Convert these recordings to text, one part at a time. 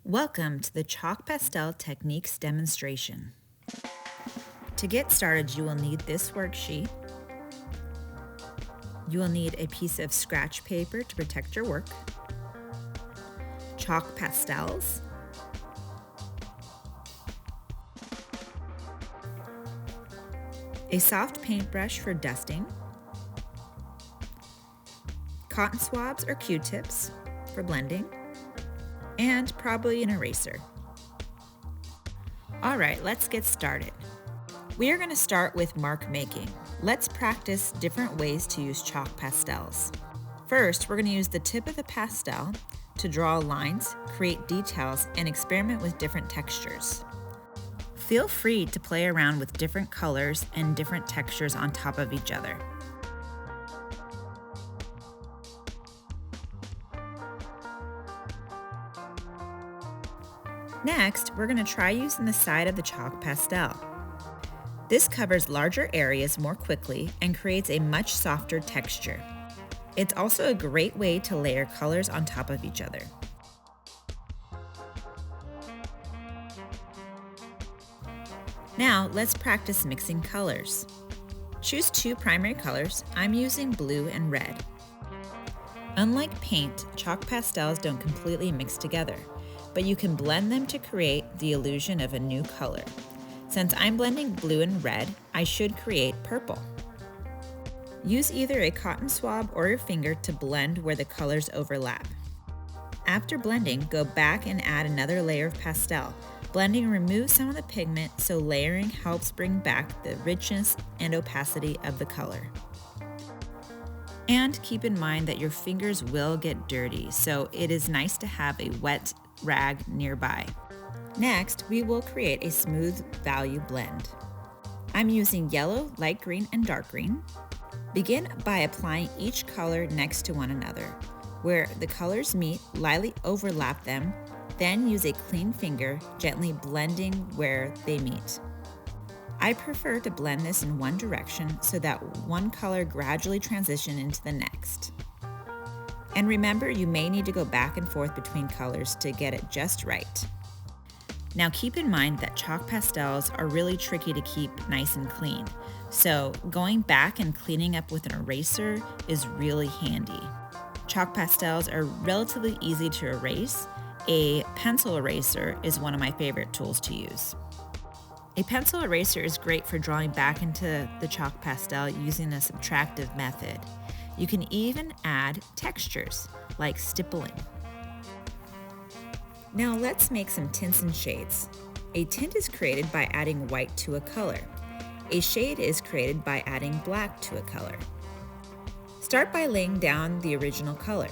Welcome to the Chalk Pastel Techniques demonstration. To get started, you will need this worksheet. You will need a piece of scratch paper to protect your work, chalk pastels, a soft paintbrush for dusting, cotton swabs or Q-tips for blending, and probably an eraser. All right, let's get started. We are going to start with mark making. Let's practice different ways to use chalk pastels. First, we're going to use the tip of the pastel to draw lines, create details, and experiment with different textures. Feel free to play around with different colors and different textures on top of each other. Next, we're going to try using the side of the chalk pastel. This covers larger areas more quickly and creates a much softer texture. It's also a great way to layer colors on top of each other. Now, let's practice mixing colors. Choose two primary colors. I'm using blue and red. Unlike paint, chalk pastels don't completely mix together, but you can blend them to create the illusion of a new color. Since I'm blending blue and red, I should create purple. Use either a cotton swab or your finger to blend where the colors overlap. After blending, go back and add another layer of pastel. Blending removes some of the pigment, so layering helps bring back the richness and opacity of the color. And keep in mind that your fingers will get dirty, so it is nice to have a wet rag nearby. Next, we will create a smooth value blend. I'm using yellow, light green, and dark green. Begin by applying each color next to one another. Where the colors meet, lightly overlap them, then use a clean finger, gently blending where they meet. I prefer to blend this in one direction so that one color gradually transitions into the next. And remember, you may need to go back and forth between colors to get it just right. Now keep in mind that chalk pastels are really tricky to keep nice and clean, so going back and cleaning up with an eraser is really handy. Chalk pastels are relatively easy to erase. A pencil eraser is one of my favorite tools to use. A pencil eraser is great for drawing back into the chalk pastel using a subtractive method. You can even add textures, like stippling. Now let's make some tints and shades. A tint is created by adding white to a color. A shade is created by adding black to a color. Start by laying down the original color.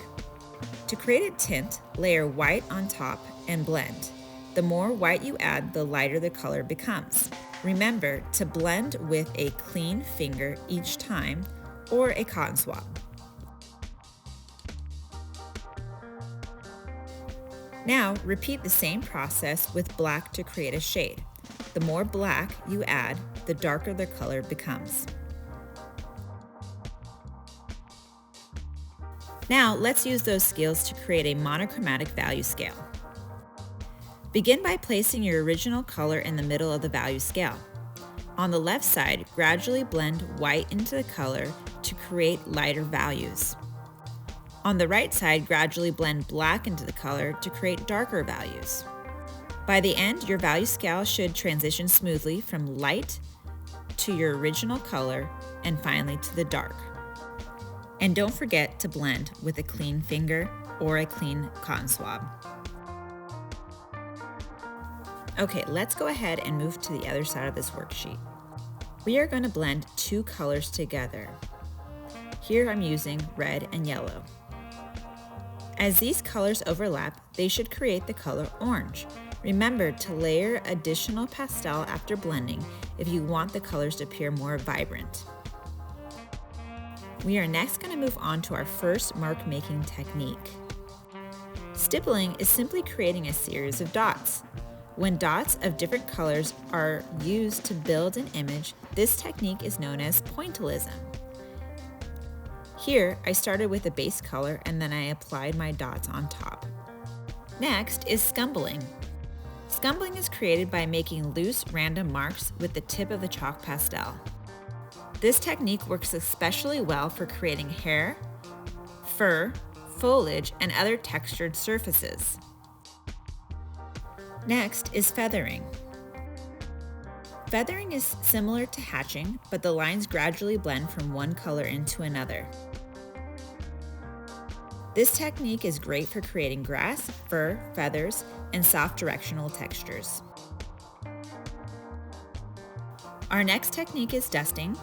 To create a tint, layer white on top and blend. The more white you add, the lighter the color becomes. Remember to blend with a clean finger each time or a cotton swab. Now, repeat the same process with black to create a shade. The more black you add, the darker the color becomes. Now, let's use those skills to create a monochromatic value scale. Begin by placing your original color in the middle of the value scale. On the left side, gradually blend white into the color to create lighter values. On the right side, gradually blend black into the color to create darker values. By the end, your value scale should transition smoothly from light to your original color and finally to the dark. And don't forget to blend with a clean finger or a clean cotton swab. Okay, let's go ahead and move to the other side of this worksheet. We are going to blend two colors together. Here I'm using red and yellow. As these colors overlap, they should create the color orange. Remember to layer additional pastel after blending if you want the colors to appear more vibrant. We are next going to move on to our first mark making technique. Stippling is simply creating a series of dots. When dots of different colors are used to build an image, this technique is known as pointillism. Here, I started with a base color and then I applied my dots on top. Next is scumbling. Scumbling is created by making loose, random marks with the tip of the chalk pastel. This technique works especially well for creating hair, fur, foliage, and other textured surfaces. Next is feathering. Feathering is similar to hatching, but the lines gradually blend from one color into another. This technique is great for creating grass, fur, feathers, and soft directional textures. Our next technique is dusting.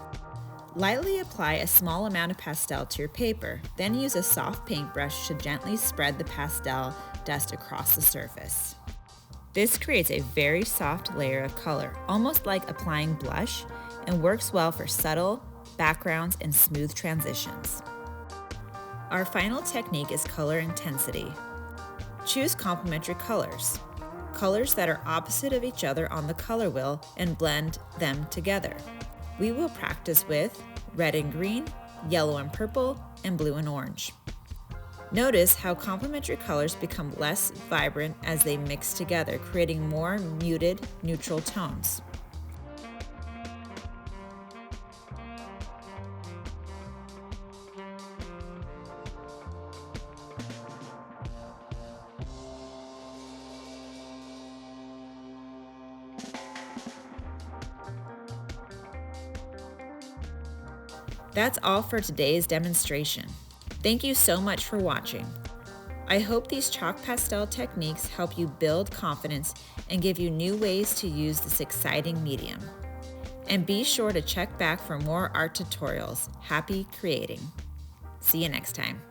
Lightly apply a small amount of pastel to your paper, then use a soft paintbrush to gently spread the pastel dust across the surface. This creates a very soft layer of color, almost like applying blush, and works well for subtle backgrounds and smooth transitions. Our final technique is color intensity. Choose complementary colors, colors that are opposite of each other on the color wheel, and blend them together. We will practice with red and green, yellow and purple, and blue and orange. Notice how complementary colors become less vibrant as they mix together, creating more muted, neutral tones. That's all for today's demonstration. Thank you so much for watching. I hope these chalk pastel techniques help you build confidence and give you new ways to use this exciting medium. And be sure to check back for more art tutorials. Happy creating! See you next time.